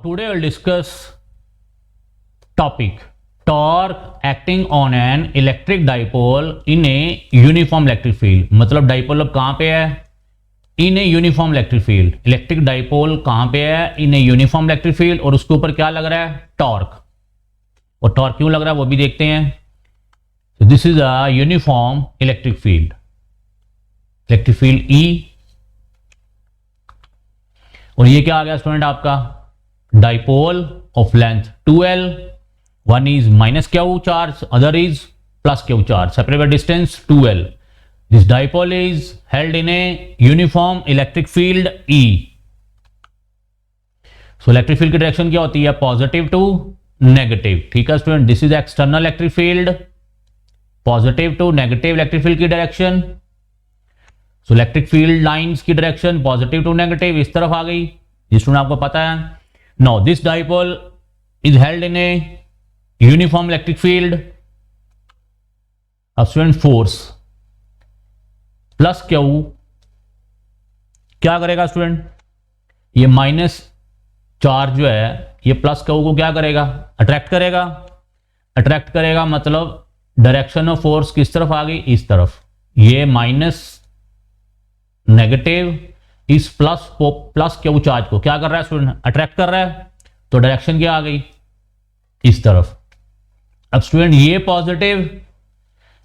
today we'll discuss topic torque acting on an electric dipole in a uniform electric field। मतलब dipole अब कहां पे है? In a uniform electric field. Electric dipole कहां पे है? In a uniform electric field. और उसके ऊपर क्या लग रहा है? टॉर्क। और टॉर्क क्यों लग रहा है वो भी देखते हैं। This is a uniform electric field, electric field E. और ये क्या आ गया स्टूडेंट आपका? Dipole of length 2l, one is minus Q charge, other is plus Q charge, separate by distance 2l। This dipole is held in a uniform electric field E। So electric field की direction क्या होती है? Positive to negative. ठीक है student, this is external electric field, positive to negative electric field की direction. सो electric field lines की direction positive to negative इस तरफ आ गई, जिस स्टूडेंट आपको पता है। Now this dipole is held in a uniform electric field. अब स्टूडेंट फोर्स प्लस क्यू क्या करेगा स्टूडेंट? ये माइनस चार्ज जो है ये प्लस क्यू को क्या करेगा? अट्रैक्ट करेगा। अट्रैक्ट करेगा मतलब डायरेक्शन ऑफ फोर्स किस तरफ आ गई? इस तरफ। ये माइनस नेगेटिव इस प्लस क्यू चार्ज को क्या कर रहा है स्टूडेंट? अट्रैक्ट कर रहा है। तो डायरेक्शन क्या आ गई? इस तरफ। अब स्टूडेंट ये पॉजिटिव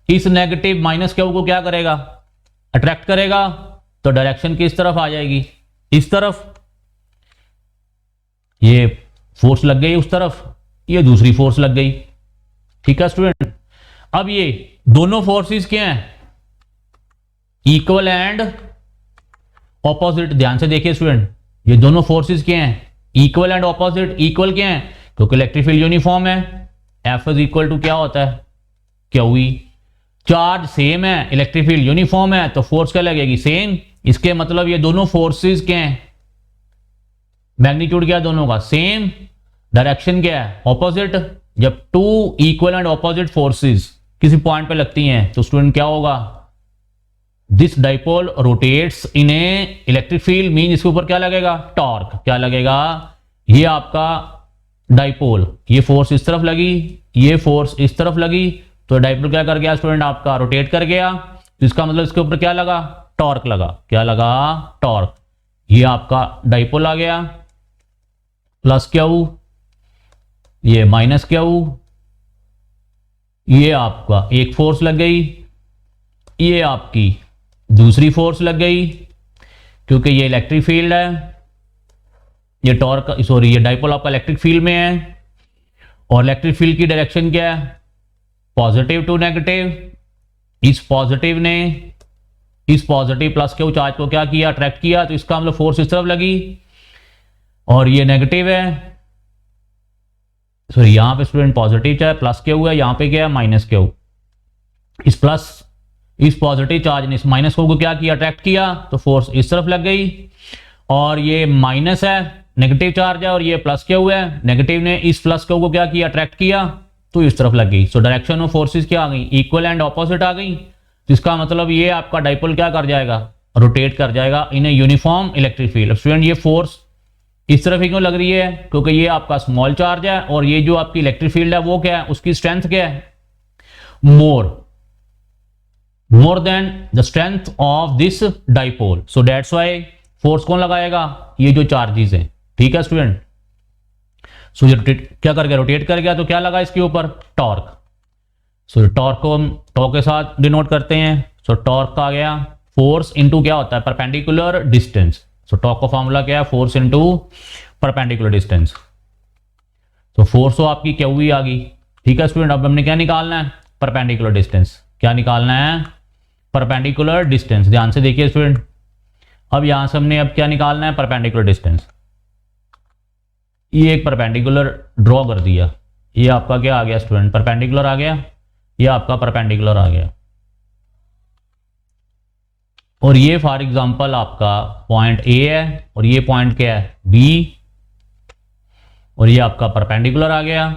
इस नेगेटिव माइनस क्यू को क्या करेगा? अट्रैक्ट करेगा। तो डायरेक्शन किस तरफ आ जाएगी? इस तरफ। ये फोर्स लग गई उस तरफ, ये दूसरी फोर्स लग गई। ठीक है स्टूडेंट, अब ये दोनों फोर्सेस क्या हैं? Equal and opposite. ध्यान से देखिए स्टूडेंट, ये दोनों फोर्सेस क्या हैं? Equal and opposite. इक्वल क्या है? क्योंकि इलेक्ट्रिक फील्ड यूनिफॉर्म है। एफ इज इक्वल टू क्या होता है? Q E. चार्ज सेम है, इलेक्ट्रिक फील्ड यूनिफॉर्म है, तो फोर्स क्या लगेगी? सेम। इसके मतलब ये दोनों फोर्सेस क्या हैं? मैग्नीट्यूड क्या है दोनों का? सेम। डायरेक्शन क्या है? ऑपोजिट। जब two equal and opposite forces किसी पॉइंट पे लगती हैं तो स्टूडेंट क्या होगा? This dipole rotates in a electric field, mean इसके ऊपर क्या लगेगा? टॉर्क। क्या लगेगा? ये आपका डाइपोल, ये फोर्स इस तरफ लगी, ये फोर्स इस तरफ लगी, तो डाइपोल क्या कर गया स्टूडेंट आपका? रोटेट कर गया। तो इसका मतलब इसके ऊपर क्या लगा? टॉर्क लगा। क्या लगा? टॉर्क। ये आपका डाइपोल आ गया, प्लस क्यू, ये माइनस क्यू, ये आपका एक फोर्स लग गई, ये आपकी दूसरी फोर्स लग गई, क्योंकि ये इलेक्ट्रिक फील्ड है, ये टॉर्क सॉरी ये डाइपोल आपका इलेक्ट्रिक फील्ड में है। और इलेक्ट्रिक फील्ड की डायरेक्शन क्या है? Positive to negative. इस पॉजिटिव ने इस पॉजिटिव प्लस क्यू चार्ज को क्या किया? अट्रैक्ट किया, तो इसका मतलब फोर्स इस तरफ लगी। और ये नेगेटिव है, सॉरी यहां पे स्टूडेंट पॉजिटिव चाहे प्लस क्यू है, यहां पे क्या है? Minus Q. इस पॉजिटिव चार्ज ने इस माइनस को क्या किया? अट्रैक्ट किया, तो फोर्स इस तरफ लग गई। और ये माइनस है, नेगेटिव चार्ज है, और ये प्लस क्यू है, नेगेटिव ने इस प्लस क्यू को क्या किया? अट्रैक्ट किया, तो इस तरफ लग गई। सो डायरेक्शन ऑफ फोर्सेस क्या आ गई? इक्वल एंड ऑपोजिट आ गई। जिसका मतलब ये आपका डाइपोल क्या कर जाएगा? रोटेट कर जाएगा in a uniform electric field. Student ये फोर्स इस तरफ ही क्यों लग रही है? क्योंकि ये आपका स्मॉल चार्ज है, और ये जो आपकी इलेक्ट्रिक फील्ड है वो क्या है? उसकी स्ट्रेंथ क्या है? More than the strength of this dipole. So that's why force कौन लगाएगा? ये जो चार्जेस हैं। ठीक है स्टूडेंट, सो ये क्या कर गया? रोटेट कर गया, तो क्या लगा इसके ऊपर? टॉर्क। सो टॉर्क को हम टॉर्क के साथ डिनोट करते हैं। सो टॉर्क का आ गया फोर्स इनटू क्या होता है? Perpendicular distance. सो टॉर्क का फॉर्मूला क्या है? Force into perpendicular distance. तो फोर्स तो आपकी क्यू ही आ गई। ठीक है स्टूडेंट, अब हमने क्या निकालना है? Perpendicular distance. क्या निकालना है? Perpendicular distance. ध्यान से देखिए स्टूडेंट, अब यहां से हमने अब क्या निकालना है? Perpendicular distance. ये एक परपेंडिकुलर ड्रॉ कर दिया, ये आपका क्या आ गया स्टूडेंट? परपेंडिकुलर आ गया, ये आपका परपेंडिकुलर आ गया। और ये फॉर एग्जांपल आपका पॉइंट ए है, और ये पॉइंट क्या है? बी, और ये आपका परपेंडिकुलर आ गया।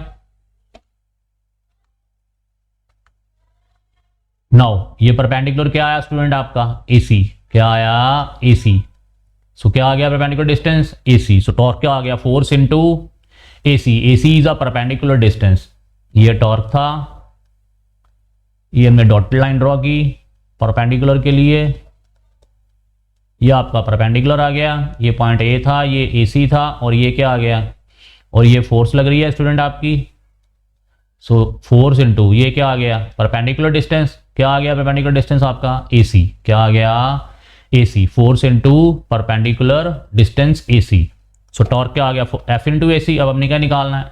नाउ ये परपेंडिकुलर क्या आया स्टूडेंट आपका? AC। क्या आया? AC। सो क्या आ गया? Perpendicular distance AC। सो टॉर्क क्या आ गया? Force into AC is a perpendicular distance. ये टॉर्क था, ये हमने डॉटेड लाइन ड्रॉ की परपेंडिकुलर के लिए, ये आपका परपेंडिकुलर आ गया, ये पॉइंट ए था, ये AC था, और ये क्या आ गया, और ये फोर्स लग रही है स्टूडेंट आपकी। सो फोर्स इनटू ये क्या आ गया, परपेंडिकुलर डिस्टेंस। क्या आ गया परपेंडिकुलर डिस्टेंस आपका, AC। क्या आ गया, AC। Force into perpendicular distance AC। सो टॉर्क क्या आ गया, F इंटू AC। अब हमने क्या निकालना है,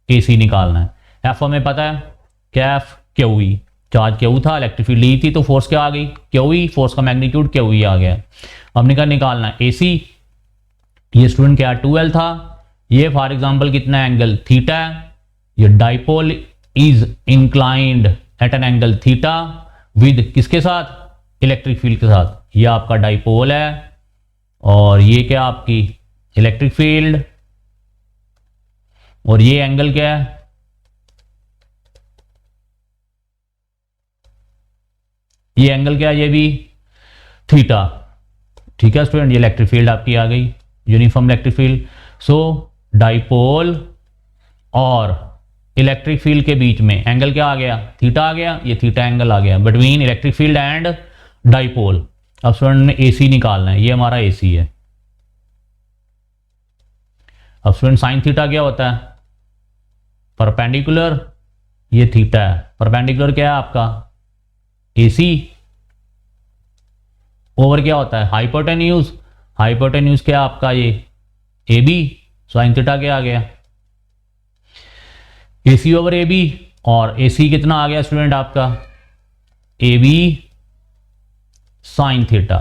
AC निकालना है। F हमें पता है क्या, F QE, चार्ज क्यू था, इलेक्ट्रिक फील्ड ई थी, तो फोर्स क्या आ गई, QE। फोर्स का मैग्नीट्यूड QE आ गया। हमने क्या निकालना है, AC। ये स्टूडेंट क्या 2L था, ये फॉर एग्जांपल कितना एंगल थीटा है, ये dipole is inclined at an angle theta with किसके साथ, इलेक्ट्रिक फील्ड के साथ। ये आपका डाइपोल है और ये क्या आपकी इलेक्ट्रिक फील्ड, और ये एंगल क्या है, ये एंगल क्या है, ये भी थीटा। ठीक है स्टूडेंट, ये इलेक्ट्रिक फील्ड आपकी आ गई, यूनिफॉर्म इलेक्ट्रिक फील्ड। सो डाइपोल और इलेक्ट्रिक फील्ड के बीच में एंगल क्या आ गया, थीटा आ गया, ये थीटा एंगल आ गया between electric field and dipole. अब स्टूडेंट ने AC निकालना है, ये हमारा AC है। अब स्टूडेंट साइन थीटा क्या होता है, परपेंडिकुलर, ये थीटा है, परपेंडिकुलर क्या है आपका AC, ओवर क्या होता है हाइपोटेन्यूज, हाइपोटेन्यूज क्या आपका ये AB। साइन थीटा क्या आ गया, AC ओवर AB, और AC कितना आ गया स्टूडेंट आपका AB साइन थीटा।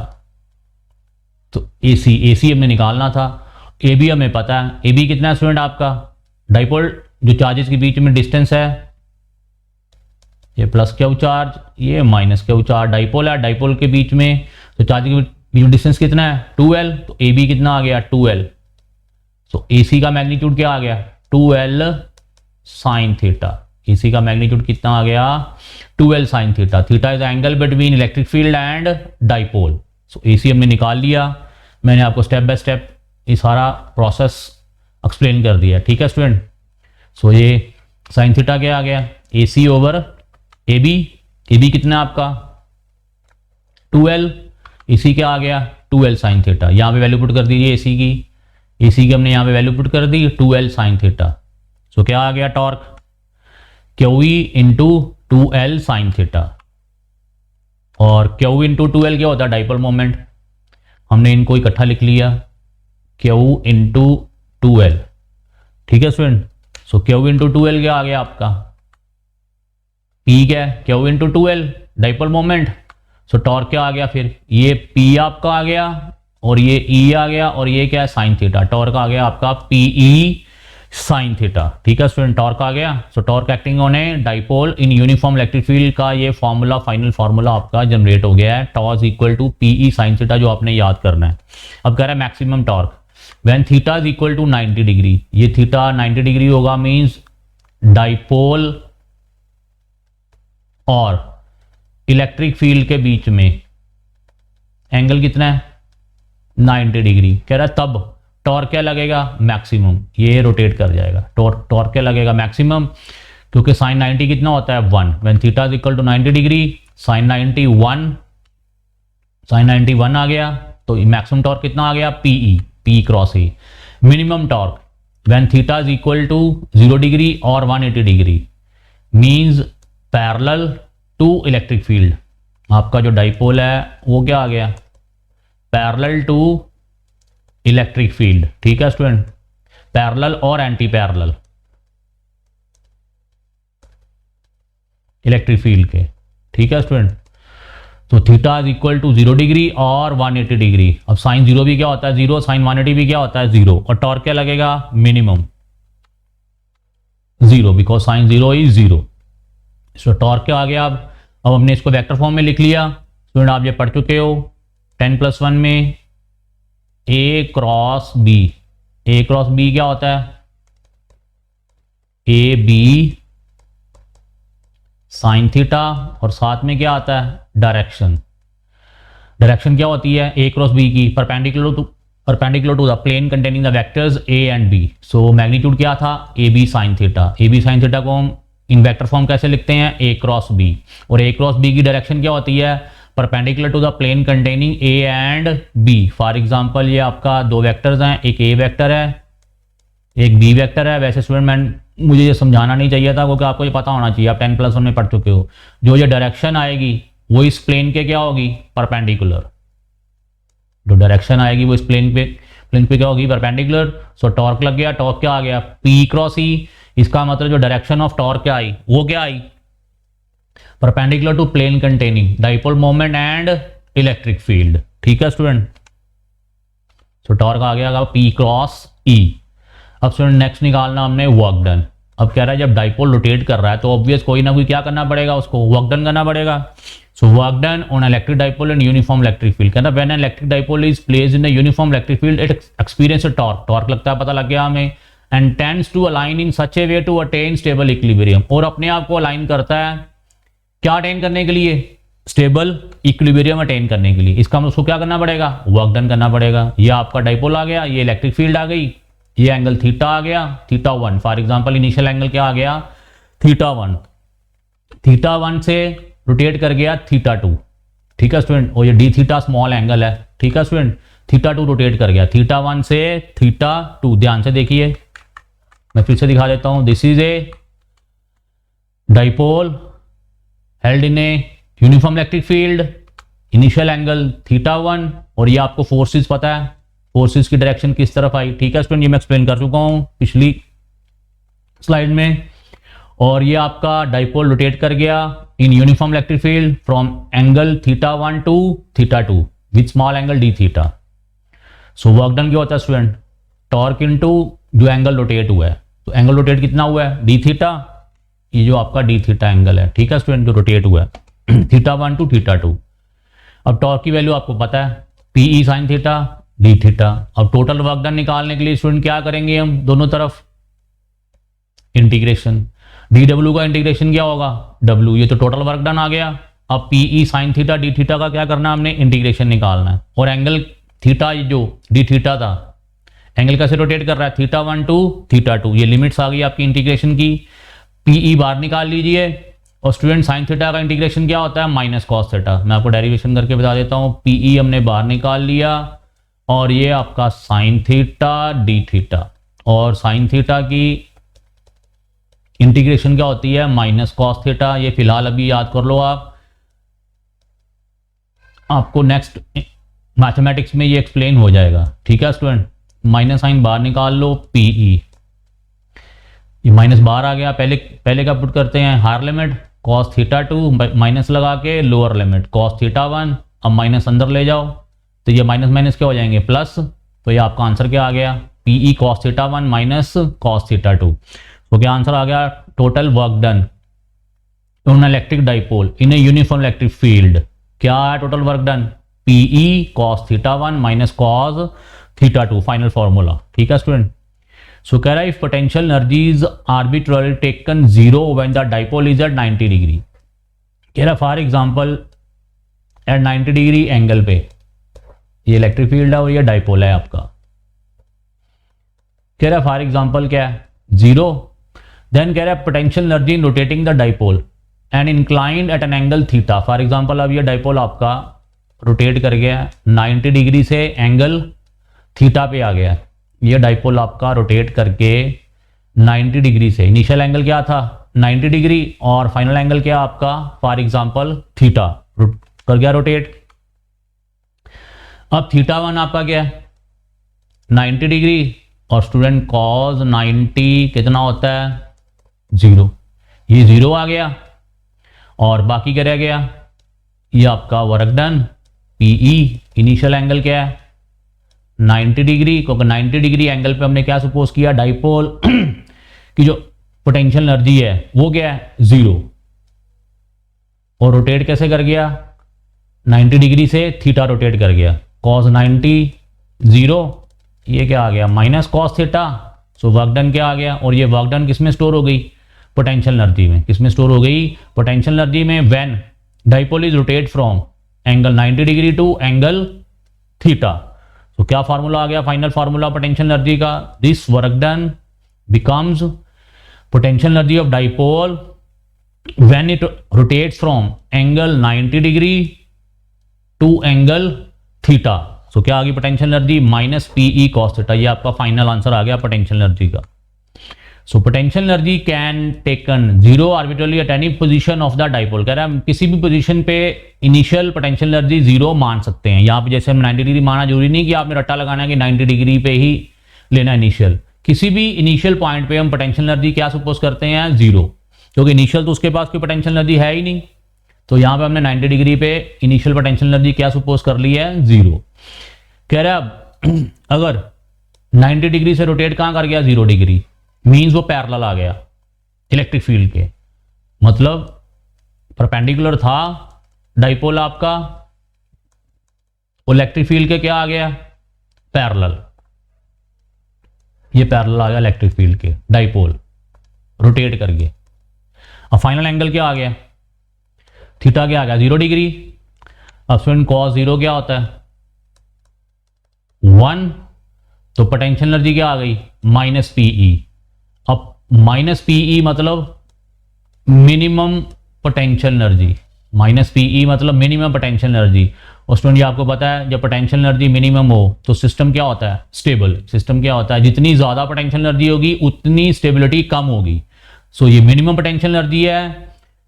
तो AC हमें निकालना था, AB हमें पता है, AB कितना है स्टूडेंट आपका, डाइपोल जो चार्जेस के बीच में डिस्टेंस है, ये प्लस क्यू चार्ज, ये माइनस क्यू चार्ज, डाइपोल है, डाइपोल के बीच में तो चार्ज के बीच में डिस्टेंस कितना है 2L, तो AB कितना आ गया 2L। तो AC का मैग्नीट्यूड क्या आ गया 2L साइन थीटा। AC का मैग्नीट्यूड कितना आ गया 2L sine theta. Theta is angle between electric field and dipole. So AC हमने निकाल लिया, मैंने आपको स्टेप बाय स्टेप ये सारा प्रोसेस एक्सप्लेन कर दिया। ठीक है स्टूडेंट, सो ये साइन थीटा क्या आ गया AC ओवर AB। AB कितना आपका 2L, AC क्या आ गया 2L साइन थीटा। यहाँ पे वैल्यू पुट कर दीजिए AC की हमने यहाँ पे वैल्यू पुट कर दी 2L साइन थीटा। सो क्या आ गया torque QE into 2L sine theta, और Q इंटू 2L क्या होता है डाइपोल मोमेंट, हमने इनको इकट्ठा लिख लिया Q इंटू 2L। ठीक है स्टूडेंट, सो Q इंटू 2L क्या आ गया आपका P क्या है Q into 2L dipole moment. सो टॉर्क क्या आ गया फिर, ये P आपका आ गया और ये E आ गया, और ये क्या है साइन थीटा। टॉर्क आ गया आपका PE साइन थीटा। ठीक है स्टूडेंट, टॉर्क आ गया। So torque acting on a dipole in uniform electric field का ये फॉर्मूला, फाइनल फॉर्मूला आपका जनरेट हो गया है, torque equal to PE sine theta, जो आपने याद करना है। अब कह रहा है maximum torque when theta is equal to 90 degree. ये थीटा 90 डिग्री होगा, मींस डाइपोल और इलेक्ट्रिक फील्ड के बीच में एंगल कितना है 90 डिग्री। कह रहा है तब टॉर्क क्या लगेगा मैक्सिमम, ये रोटेट कर जाएगा, टॉर्क क्या लगेगा मैक्सिमम, क्योंकि साइन 90 कितना होता है 1, when theta is equal to 90 degree sine 90 1, sine 90 1 आ गया, तो मैक्सिमम टॉर्क कितना आ गया P cross E। Minimum torque when theta is equal to 0 degree और 180 degree, means parallel to electric field. आपका जो डाइपोल है वो क्या आ गया पैरेलल टू इलेक्ट्रिक फील्ड। ठीक है स्टूडेंट, पैरेलल और एंटी पैरेलल इलेक्ट्रिक फील्ड के। ठीक है स्टूडेंट, तो theta is equal to 0 degree और 180 डिग्री। अब साइन 0 भी क्या होता है 0, साइन 180 भी क्या होता है 0, और टॉर्क क्या लगेगा minimum 0, because sign 0 is 0। So torque क्या आ गया। अब हमने इसको वेक्टर फॉर्म में लिख लिया। स्टूडेंट आप ये पढ़ चुके हो 10+1 में A cross B। A cross B क्या होता है AB साइन थीटा, और साथ में क्या आता है डायरेक्शन। डायरेक्शन क्या होती है A क्रॉस B की, perpendicular to perpendicular to the plane containing the vectors A and B. So magnitude क्या था, A B sine theta. A B sine theta को हम इन वेक्टर फॉर्म कैसे लिखते हैं, ए क्रॉस बी, और ए क्रॉस बी की डायरेक्शन क्या होती है, perpendicular to the plane containing A and B. For example ये आपका दो वेक्टर्स हैं, एक ए वेक्टर है एक बी वेक्टर है। वैसे स्टूडेंट मैं मुझे ये समझाना नहीं चाहिए था क्योंकि आपको ये पता होना चाहिए, आप 10+1 में पढ़ चुके हो। जो ये डायरेक्शन आएगी वो इस प्लेन के क्या होगी, परपेंडिकुलर। जो डायरेक्शन आएगी वो इस प्लेन पे क्या होगी, परपेंडिकुलर। सो टॉर्क लग गया, टॉर्क क्या आ गया, पी क्रॉस ई। इसका मतलब जो डायरेक्शन ऑफ टॉर्क क्या आई, वो क्या आई, perpendicular to plane containing dipole moment and electric field. ठीक है स्टूडेंट, सो टॉर्क आ गया पी क्रॉस ई। अब स्टूडेंट नेक्स्ट निकालना हमने वर्क डन। अब कह रहा है जब डाइपोल रोटेट कर रहा है तो ऑब्वियस कोई ना कोई क्या करना पड़ेगा, उसको वर्क डन करना पड़ेगा। So work done on electric dipole and uniform electric field. कहना when an electric dipole is placed in a uniform electric field it experience a torque. Torque लगता है, पता लग गया हमें। And tends to align in such a way to attain stable equilibrium. और अपने आप को अलाइन करता है क्या अटेन करने के लिए, स्टेबल इक्विलिब्रियम अटेन करने के लिए। इसका उसको क्या करना पड़ेगा, वर्क डन करना पड़ेगा। ये आपका डाइपोल आ गया, ये इलेक्ट्रिक फील्ड आ गई, ये एंगल थीटा आ गया, theta 1। For example initial angle क्या आ गया, थीटा 1। थीटा 1 से रोटेट कर गया थीटा 2। ठीक है स्टूडेंट, और ये डी थीटा स्मॉल एंगल है। ठीक है स्टूडेंट, थीटा 2 रोटेट कर गया, थीटा 1 से थीटा 2। ध्यान से देखिए, मैं फिर से दिखा देता हूं। This is a dipole held in a uniform electric field, initial angle theta 1, और ये आपको फोर्सेस पता है, फोर्सेस की डायरेक्शन किस तरफ आई। ठीक है स्टूडेंट, ये मैं एक्सप्लेन कर चुका हूं पिछली स्लाइड में। और ये आपका डाइपोल रोटेट कर गया in uniform electric field from angle theta 1 to theta 2 with small angle D theta. So work done क्या होता है स्टूडेंट, टॉर्क इनटू जो एंगल रोटेट हुआ है। तो एंगल रोटेट कितना हुआ है, डी थीटा। ये जो आपका डी थीटा एंगल है, ठीक है स्टूडेंट, जो रोटेट हुआ है थीटा 1 टू थीटा 2। अब टॉर्क की वैल्यू आपको पता है, PE sine theta D theta. अब टोटल वर्क डन निकालने के लिए स्टूडेंट क्या करेंगे, हम दोनों तरफ इंटीग्रेशन। डी डब्ल्यू का इंटीग्रेशन क्या होगा, डब्ल्यू। ये तो टोटल वर्क डन आ गया। अब PE sine theta D theta का क्या करना है, हमने इंटीग्रेशन निकालना है। और एंगल थीटा जो डी थीटा था, एंगल कैसे रोटेट कर रहा है, थीटा 1 टू थीटा 2। ये लिमिट्स आ गई आपकी इंटीग्रेशन की। पीई बाहर निकाल लीजिए। और स्टूडेंट साइन थीटा का इंटीग्रेशन क्या होता है, माइनस कॉस थीटा। मैं आपको डेरिवेशन करके बता देता हूँ। पीई हमने बाहर निकाल लिया, और ये आपका साइन थीटा डी थीटा। और साइन थीटा की इंटीग्रेशन क्या होती है, माइनस कॉस थीटा। ये फिलहाल अभी याद कर लो आप, आपको नेक्स्ट मैथमेटिक्स में ये एक्सप्लेन हो जाएगा। ठीक है स्टूडेंट, माइनस साइन बाहर निकाल लो, पीई। ये माइनस बाहर आ गया। पहले का पुट करते हैं higher limit cos theta 2, minus लगा के लोअर लिमिट कॉस थीटा 1। अब माइनस अंदर ले जाओ तो ये माइनस माइनस क्या हो जाएंगे, प्लस। तो ये आपका आंसर क्या आ गया, PE cos theta 1 minus cos theta 2। तो क्या आंसर आ गया, total work done on electric dipole in a uniform electric field. क्या है total work done, PE cos theta 1 minus cos theta 2, final formula. ठीक है स्टूडेंट, सो कह रहा है if potential energies arbitrary taken 0 when the dipole is at 90 degree. कह रहा for example at 90 degree angle पे ये इलेक्ट्रिक फील्ड है और ये डाइपोल है आपका। कह रहा है फॉर एग्जांपल क्या है, 0। देन कह रहा है potential energy in rotating the dipole and inclined at an angle theta. For example अब ये डाइपोल आपका रोटेट कर गया 90 डिग्री से एंगल थीटा पे आ गया। ये डाइपोल आपका रोटेट करके 90 डिग्री से, इनिशियल एंगल क्या था 90 डिग्री और फाइनल एंगल क्या आपका फॉर एग्जांपल थीटा, कर गया रोटेट। अब थीटा 1 आपका क्या है 90 डिग्री, और स्टूडेंट कॉस 90 कितना होता है 0। ये 0 आ गया और बाकी क्या रह गया, ये आपका work done PE. Initial angle क्या है 90 डिग्री, क्योंकि 90 डिग्री एंगल पे हमने क्या सपोज किया, डाइपोल की जो पोटेंशियल एनर्जी है वो क्या है 0। और रोटेट कैसे कर गया 90 डिग्री से थीटा रोटेट कर गया, कॉस 90 0, ये क्या आ गया minus cos theta. So work done क्या आ गया, और ये वर्क डन किस में स्टोर हो गई, पोटेंशियल एनर्जी में। किस में स्टोर हो गई, पोटेंशियल एनर्जी में। When dipole is rotate from angle 90 degree to angle theta. तो क्या फार्मूला आ गया, फाइनल फार्मूला पोटेंशियल एनर्जी का, this work done becomes potential energy of dipole when it rotates from angle 90 degree to angle theta. So क्या आ गई potential energy, minus P E cos theta. ये आपका फाइनल आंसर आ गया पोटेंशियल एनर्जी का। So potential energy can taken zero arbitrarily at any position of the dipole. कह रहा है हम किसी भी पोजीशन पे इनिशियल पोटेंशियल एनर्जी जीरो मान सकते हैं। यहाँ पे जैसे हम 90 डिग्री माना, जरूरी नहीं कि आपने रट्टा लगाना है कि 90 डिग्री पे ही लेना इनिशियल। किसी भी इनिशियल पॉइंट पे हम पोटेंशियल एनर्जी क्या सपोज करते हैं, जीरो, क्योंकि इनिशियल तो उसके पास कोई पोटेंशियल एनर्जी है ही नहीं। तो यहाँ पे हमने 90 डिग्री पे इनिशियल पोटेंशियल एनर्जी क्या सपोज कर ली है, जीरो। कह रहा है अगर 90 डिग्री से रोटेट कहां कर गया, 0 डिग्री, मीन्स वो पैरेलल आ गया इलेक्ट्रिक फील्ड के, मतलब परपेंडिकुलर था डाइपोल आपका, इलेक्ट्रिक फील्ड के क्या आ गया, पैरेलल। ये पैरेलल आ गया इलेक्ट्रिक फील्ड के, डाइपोल रोटेट करके। अब फाइनल एंगल क्या आ गया, थीटा क्या आ गया, 0 डिग्री। अब स्टूडेंट कॉस 0 क्या होता है, 1। तो पोटेंशियल एनर्जी क्या आ गई, माइनस पीई। अब माइनस पीई मतलब minimum potential energy, minus PE मतलब मिनिमम पोटेंशियल एनर्जी। और स्टूडेंट ये आपको पता है जब पोटेंशियल एनर्जी मिनिमम हो तो सिस्टम क्या होता है, स्टेबल। सिस्टम क्या होता है, जितनी ज्यादा पोटेंशियल एनर्जी होगी उतनी स्टेबिलिटी कम होगी। सो ये मिनिमम पोटेंशियल एनर्जी है,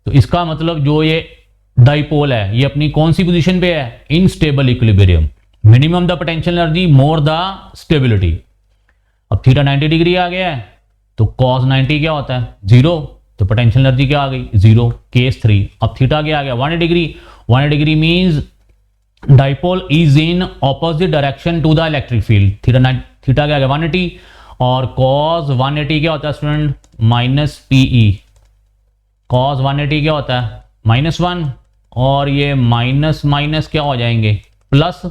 तो इसका मतलब जो ये डाइपोल है ये अपनी कौन सी पोजीशन पे है, instable equilibrium. Minimum the potential energy more the stability. अब थीटा 90 डिग्री आ गया है तो cos 90 क्या होता है, 0। तो पोटेंशियल एनर्जी क्या आ गई, 0, केस 3। अब थीटा क्या आ गया, 180 degree. 180 degree means dipole is in opposite direction to the electric field. Theta क्या आ गया, 180। और cos 180 क्या होता है स्टूडेंट, माइनस पीई। cos 180 क्या होता है, -1। और ये माइनस माइनस क्या हो जाएंगे, प्लस।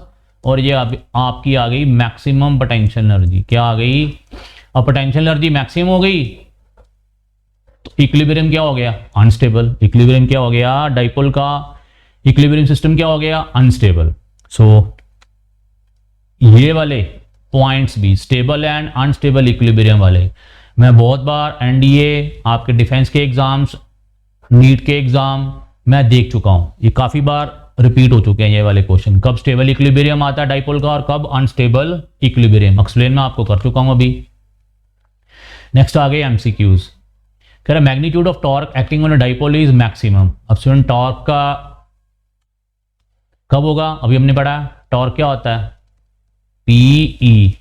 और ये आपकी आ गई मैक्सिमम पोटेंशियल एनर्जी, क्या आ गई। अब पोटेंशियल एनर्जी मैक्सिमम हो गई तो इक्विलिब्रियम क्या हो गया, अनस्टेबल। इक्विलिब्रियम क्या हो गया, डाइपोल का इक्विलिब्रियम सिस्टम क्या हो गया, अनस्टेबल। सो ये वाले पॉइंट्स भी स्टेबल एंड अनस्टेबल इक्विलिब्रियम वाले मैं बहुत बार एनडीए, आपके डिफेंस के एग्जाम्स, नीट के एग्जाम मैं देख चुका हूं। ये काफी बार रिपीट हो चुके हैं ये वाले क्वेश्चन, कब स्टेबल इक्विलिब्रियम आता है डाइपोल का और कब अनस्टेबल इक्विलिब्रियम। एक्सप्लेन मैं आपको कर चुका हूं अभी। नेक्स्ट आ गए एमसीक्यूज। कह रहा magnitude of torque acting on a dipole is maximum. अब स्टूडेंट टॉर्क का कब होगा, अभी हमने पढ़ा टॉर्क क्या होता है, पीई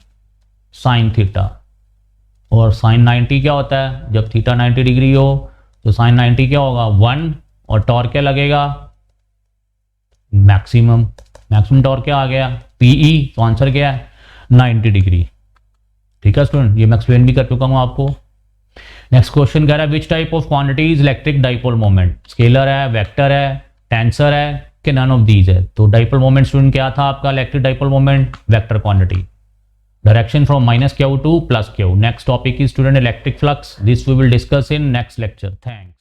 साइन थीटा। और साइन 90 क्या होता है, जब थीटा 90 डिग्री हो तो साइन 90 क्या होगा, 1। और टॉर्क क्या लगेगा, मैक्सिमम। मैक्सिमम टॉर्क क्या आ गया, पीई। तो आंसर क्या है, 90 डिग्री। ठीक है स्टूडेंट, ये मैं एक्सप्लेन भी कर चुका हूं आपको। नेक्स्ट क्वेश्चन कह रहा है which type of quantity is electric dipole moment. Scalar है, वेक्टर है, टेंसर है कि नन ऑफ दीज है। तो डाइपोल मोमेंट स्टूडेंट क्या था आपका, electric dipole moment vector quantity, direction from -q to +q। Next topic is student electric flux. This we will discuss in next lecture. Thanks.